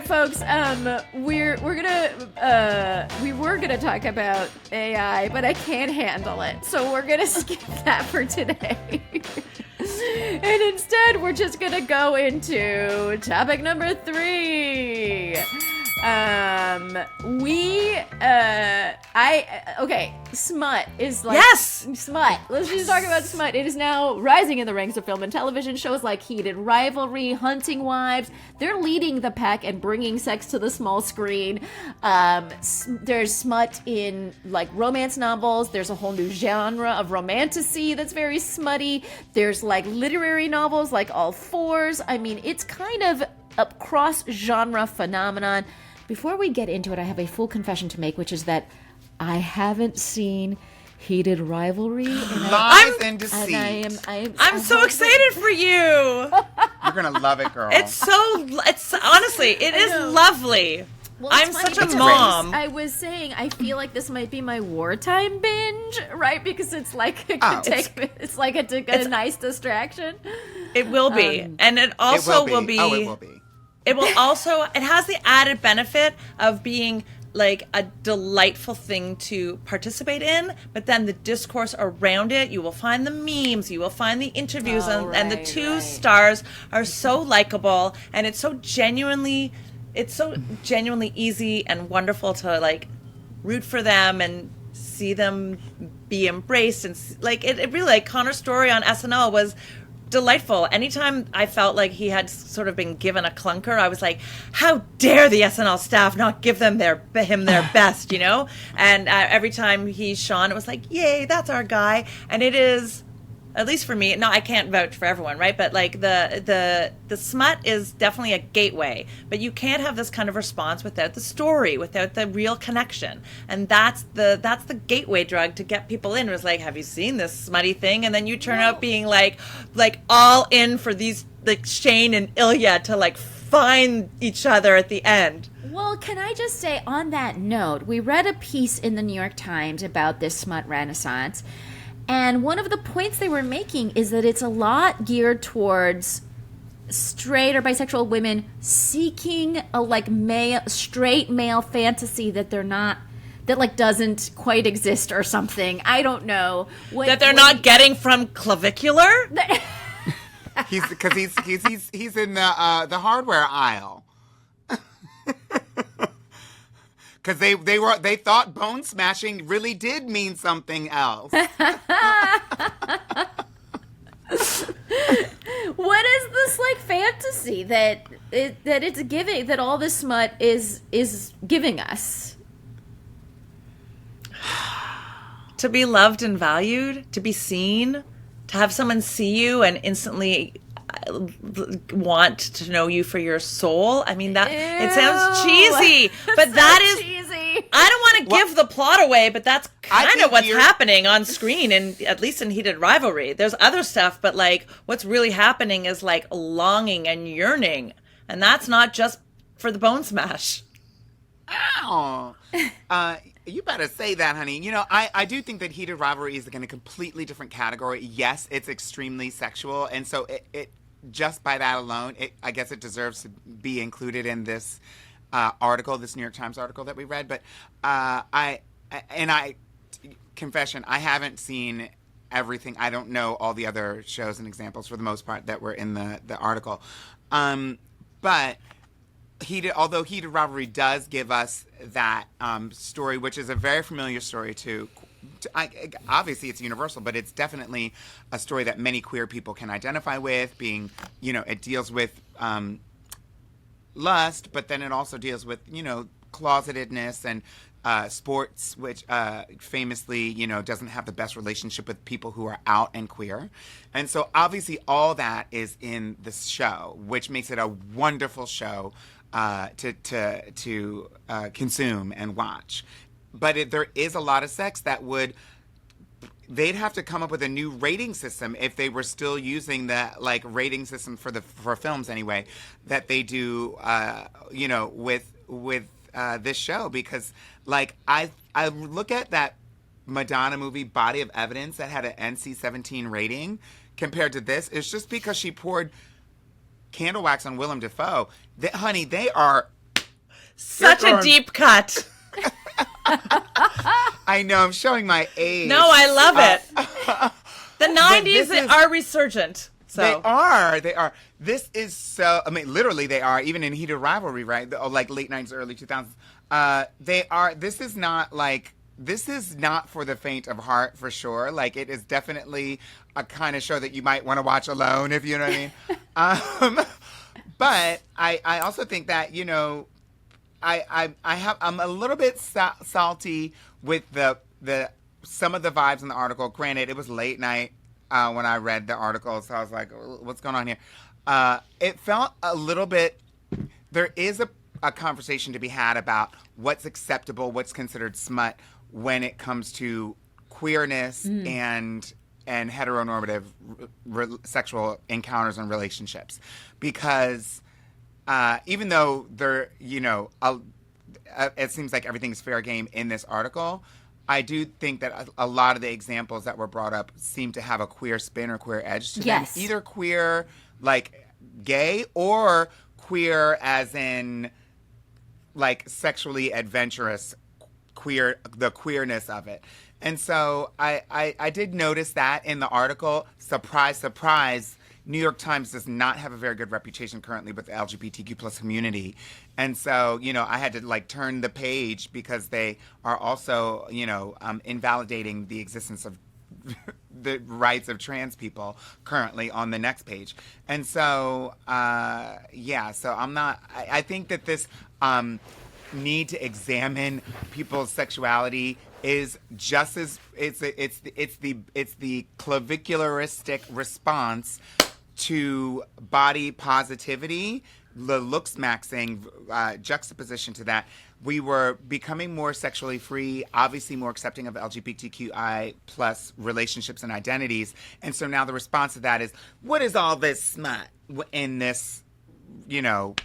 folks. We were gonna talk about AI, but I can't handle it, so we're gonna skip that for today. And instead, we're just gonna go into topic number 3. Smut is like... Yes! Smut. Let's just talk about Smut. It is now rising in the ranks of film and television. Shows like Heated Rivalry, Hunting Wives. They're leading the pack and bringing sex to the small screen. There's smut in, like, romance novels. There's a whole new genre of romantasy that's very smutty. There's, like, literary novels like All Fours. I mean, it's kind of a cross-genre phenomenon. Before we get into it, I have a full confession to make, which is that I haven't seen Heated Rivalry. Lies and deceit. I'm so excited for you. You're going to love it, girl. It's honestly, it is lovely. Well, I'm such a mom. I was saying, I feel like this might be my wartime binge, right? Because it's like it's like a nice distraction. It will be, and it also will be. Oh, it will be. It will also. It has the added benefit of being like a delightful thing to participate in, but then the discourse around it, you will find the memes, you will find the interviews, and the two stars are so likable, and it's so genuinely easy and wonderful to like root for them and see them be embraced, and like it really, like Connor's story on SNL was delightful. Anytime I felt like he had sort of been given a clunker, I was like, how dare the SNL staff not give them him their best, you know? And every time he shone, it was like, yay, that's our guy. And it is, at least for me, no, I can't vouch for everyone, right? But like the smut is definitely a gateway, but you can't have this kind of response without the story, without the real connection. And that's the gateway drug to get people in. It was like, have you seen this smutty thing? And then you turn out being like all in for these, like Shane and Ilya to like find each other at the end. Well, can I just say on that note, we read a piece in the New York Times about this smut renaissance. And one of the points they were making is that it's a lot geared towards straight or bisexual women seeking a straight male fantasy that they're not, that like doesn't quite exist or something. I don't know. That they're not getting from clavicular? He's in the hardware aisle. Because they thought bone smashing really did mean something else. What is this like fantasy that it's giving, that all this smut is giving us? To be loved and valued, to be seen, to have someone see you and instantly want to know you for your soul. I mean, that it sounds cheesy, but that is cheesy. I don't want to give the plot away, but that's kind of what's happening on screen, and at least in Heated Rivalry. There's other stuff, but like what's really happening is like longing and yearning, and that's not just for the bone smash. Ow. You better say that, honey. You know, I do think that Heated Rivalry is in a completely different category. Yes, it's extremely sexual, and so it just by that alone, I guess it deserves to be included in this article, this New York Times article that we read. But confession, I haven't seen everything. I don't know all the other shows and examples for the most part that were in the article. But although Heated Rivalry does give us that story, which is a very familiar story to obviously it's universal, but it's definitely a story that many queer people can identify with, being, you know, it deals with lust, but then it also deals with, you know, closetedness and sports, which famously, you know, doesn't have the best relationship with people who are out and queer. And so obviously all that is in this show, which makes it a wonderful show to consume and watch. But there is a lot of sex that they'd have to come up with a new rating system if they were still using the like rating system for films anyway that they do you know with this show, because like I look at that Madonna movie Body of Evidence that had an NC-17 rating compared to this. It's just because she poured candle wax on Willem Dafoe. Honey, they are Such You're a going- deep cut. I know, I'm showing my age. No, I love it. The 90s this is- are resurgent. So They are. This is so, I mean, literally they are, even in Heated Rivalry, right? Like late 90s, early 2000s. They are, this is not for the faint of heart, for sure. Like, it is definitely a kind of show that you might want to watch alone, if you know what I mean. But I also think that, you know, I'm a little bit salty with the some of the vibes in the article. Granted, it was late night when I read the article, so I was like, what's going on here? It felt a little bit, there is a conversation to be had about what's acceptable, what's considered smut when it comes to queerness and heteronormative sexual encounters and relationships. Because even though there, you know, it seems like everything's fair game in this article, I do think that a lot of the examples that were brought up seem to have a queer spin or queer edge to them. Either queer, like gay, or queer as in like sexually adventurous, queer, the queerness of it. And so I did notice that in the article. Surprise, surprise. New York Times does not have a very good reputation currently with the LGBTQ plus community. And so, you know, I had to like turn the page because they are also, you know, invalidating the existence of the rights of trans people currently on the next page. And so, so I think that this need to examine people's sexuality is just as, it's the clavicularistic response to body positivity, the Looksmaxxing juxtaposition to that. We were becoming more sexually free, obviously more accepting of LGBTQI plus relationships and identities. And so now the response to that is, what is all this smut in this, you know,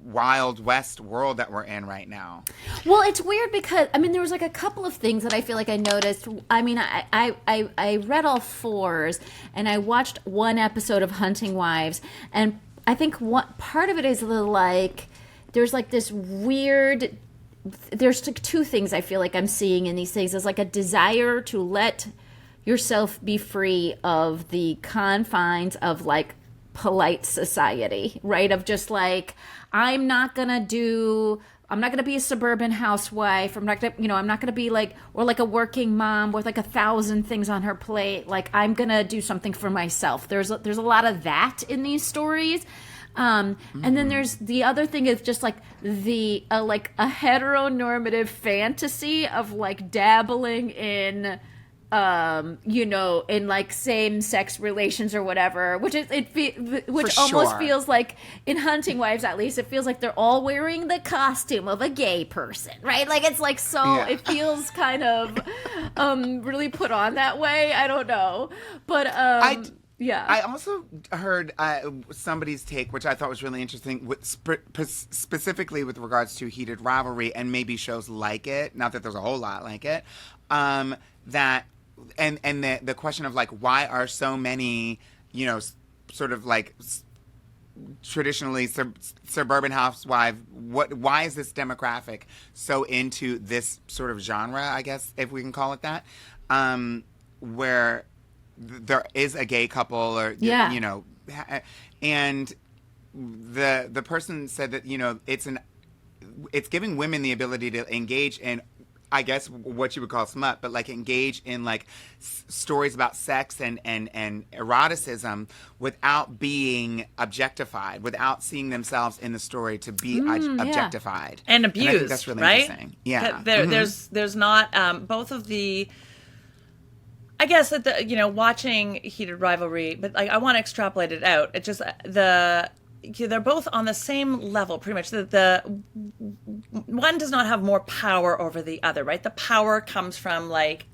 Wild West world that we're in right now? Well, it's weird because, I mean, there was like a couple of things that I feel like I noticed. I mean, I read all fours and I watched one episode of Hunting Wives, and I think what part of it is like, there's like this weird, there's like two things I feel like I'm seeing in these things. There's like a desire to let yourself be free of the confines of like polite society, right? Of just like, I'm not gonna be a suburban housewife. I'm not gonna be like, or like a working mom with like 1,000 things on her plate. Like, I'm gonna do something for myself. There's a lot of that in these stories. And then there's the other thing is just like the like a heteronormative fantasy of like dabbling in you know, in like same-sex relations or whatever, which almost feels like, in Hunting Wives at least, it feels like they're all wearing the costume of a gay person, right? Like, it's like, so it feels kind of really put on that way. I don't know, but I also heard somebody's take, which I thought was really interesting, specifically with regards to Heated Rivalry and maybe shows like it. Not that there's a whole lot like it. That and the question of like, why are so many, you know, sort of like traditionally suburban housewife, why is this demographic so into this sort of genre, I guess, if we can call it that, where there is a gay couple or, you know, and the person said that, you know, it's giving women the ability to engage in, I guess, what you would call smut, but like engage in like stories about sex and eroticism without being objectified, without seeing themselves in the story to be objectified and abused. And I think that's really interesting. Yeah, there's not both of the. I guess that you know, watching Heated Rivalry, but like I want to extrapolate it out. It just they're both on the same level, pretty much. The one does not have more power over the other, right? The power comes from like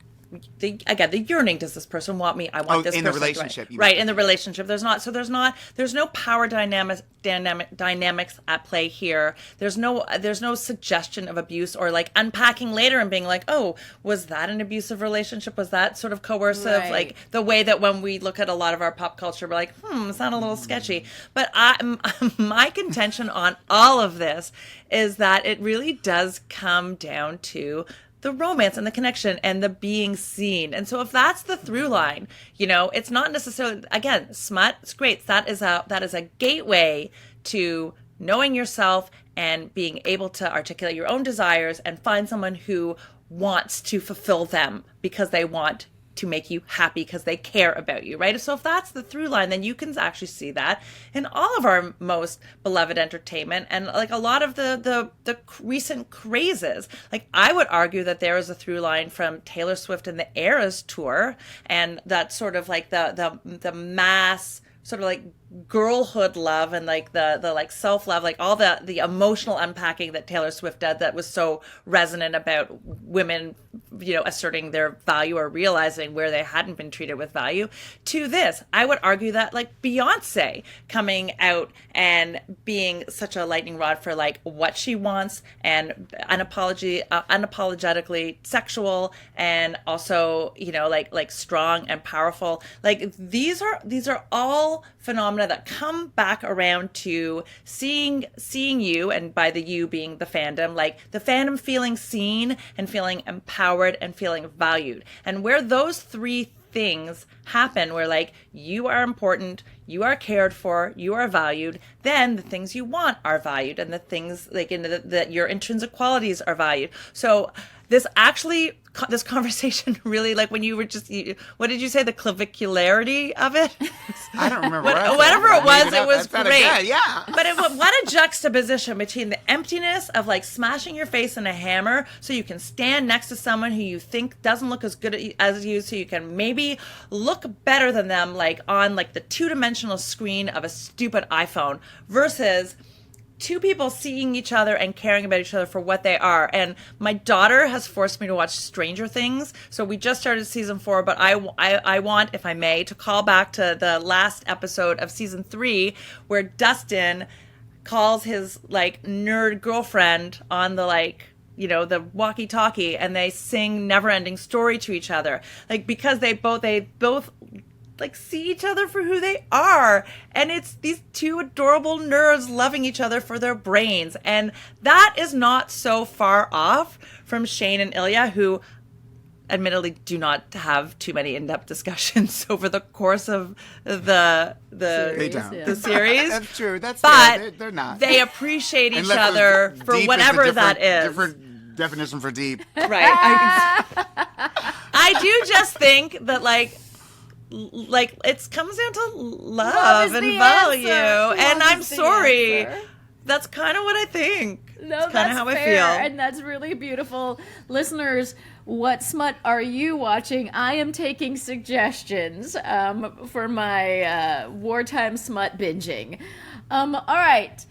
the yearning. Does this person want me? I want this in person. the relationship. Right, in the relationship. There's no power dynamics at play here. There's no suggestion of abuse or like unpacking later and being like, oh, was that an abusive relationship? Was that sort of coercive? Right. Like the way that when we look at a lot of our pop culture, we're like, is that a little sketchy? But my contention on all of this is that it really does come down to the romance and the connection and the being seen. And so if that's the through line, it's not necessarily, again, smut, it's great. That is a gateway to knowing yourself and being able to articulate your own desires and find someone who wants to fulfill them because they want to make you happy because they care about you, right? So if that's the through line, then you can actually see that in all of our most beloved entertainment and like a lot of the recent crazes. Like I would argue that there is a through line from Taylor Swift and the Eras tour and that sort of like the mass sort of like girlhood love and like the like self-love, like all the emotional unpacking that Taylor Swift did that was so resonant about women, asserting their value or realizing where they hadn't been treated with value, to this. I would argue that like Beyonce coming out and being such a lightning rod for like what she wants and unapologetically sexual and also, like strong and powerful. Like these are all phenomena that come back around to seeing you, and by the you being the fandom, like the fandom feeling seen and feeling empowered and feeling valued. And where those three things happen, where like you are important, you are cared for, you are valued, then the things you want are valued and the things like that your intrinsic qualities are valued. So this conversation really, like when you were what did you say, the clavicularity of it? I don't remember. Whatever it was, it was great. Good, yeah. But what a juxtaposition between the emptiness of like smashing your face in a hammer so you can stand next to someone who you think doesn't look as good as you, so you can maybe look better than them, like on like the two-dimensional screen of a stupid iPhone, versus two people seeing each other and caring about each other for what they are. And my daughter has forced me to watch Stranger Things. So we just started season 4, but I want, if I may, to call back to the last episode of season 3 where Dustin calls his like nerd girlfriend on the like, the walkie-talkie, and they sing Never Ending Story to each other. Like, because they both like see each other for who they are, and it's these two adorable nerds loving each other for their brains. And that is not so far off from Shane and Ilya, who admittedly do not have too many in-depth discussions over the course of the series. That's true. That's but true. They're not. They appreciate each other for whatever that is. Different definition for deep. Right. I do just think that like it comes down to love and value. And I'm sorry. That's kind of what I think. No, that's kind of how fair, I feel. And that's really beautiful. Listeners, what smut are you watching? I am taking suggestions for my wartime smut binging. All right.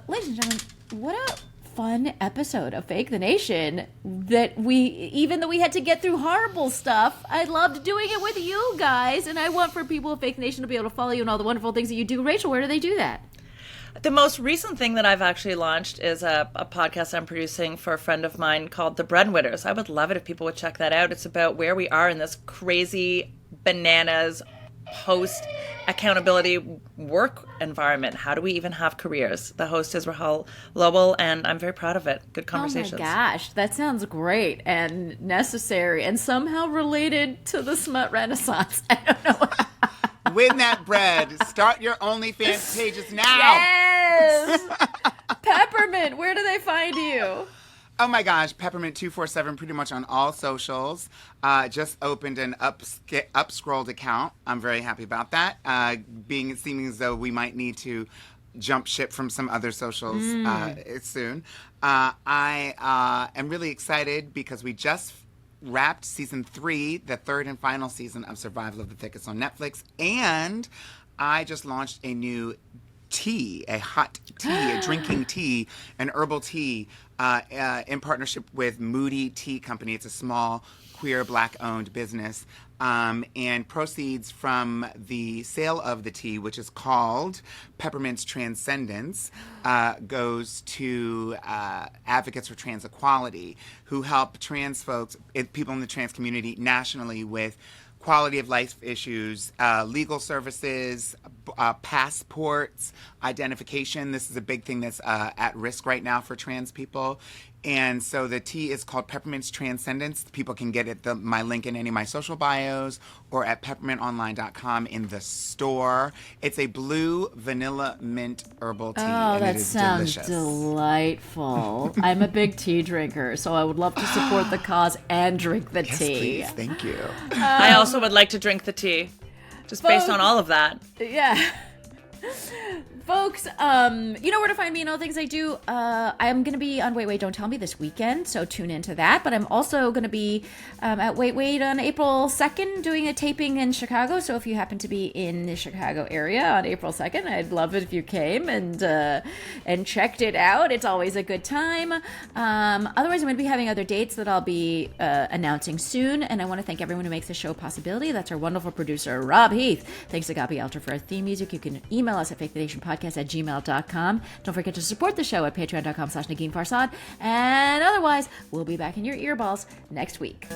Ladies and gentlemen, what a fun episode of Fake the Nation that even though we had to get through horrible stuff, I loved doing it with you guys, and I want for people of Fake the Nation to be able to follow you and all the wonderful things that you do. Rachel, where do they do that? The most recent thing that I've actually launched is a podcast I'm producing for a friend of mine called The Breadwinners. I would love it if people would check that out. It's about where we are in this crazy bananas post-accountability work environment. How do we even have careers? The host is Rahul Lowell, and I'm very proud of it. Good conversations. Oh my gosh, that sounds great and necessary and somehow related to the smut renaissance. I don't know. Win that bread. Start your OnlyFans pages now. Yes! PepperMint, where do they find you? Oh my gosh, PepperMint 247 pretty much on all socials. Just opened an up-scrolled account. I'm very happy about that. Seeming as though we might need to jump ship from some other socials soon. I am really excited because we just wrapped season 3, the third and final season of Survival of the Thickest on Netflix, and I just launched a new tea, a hot tea, a drinking tea, an herbal tea, in partnership with Moody Tea Company. It's a small queer Black-owned business. And proceeds from the sale of the tea, which is called PepperMint's Transcendence, goes to advocates for trans equality who help trans folks, people in the trans community nationally with quality of life issues, legal services, passports, identification. This is a big thing that's at risk right now for trans people. And so the tea is called PepperMint's Transcendence. People can get it, my link in any of my social bios or at peppermintonline.com in the store. It's a blue vanilla mint herbal tea, and that it is sounds delicious. delightful. I'm a big tea drinker, so I would love to support the cause and drink the Yes, tea. please. Thank you. I also would like to drink the tea, just based on all of that. Yeah. Folks, you know where to find me and all the things I do. I'm going to be on Wait, Don't Tell Me this weekend, so tune into that. But I'm also going to be at Wait on April 2nd doing a taping in Chicago. So if you happen to be in the Chicago area on April 2nd, I'd love it if you came and checked it out. It's always a good time. Otherwise, I'm going to be having other dates that I'll be announcing soon. And I want to thank everyone who makes the show a possibility. That's our wonderful producer, Rob Heath. Thanks to Gabi Alter for our theme music. You can email us at fakethinationpodcast@gmail.com. Don't forget to support the show at patreon.com/Negin Farsad. And otherwise, we'll be back in your earballs next week.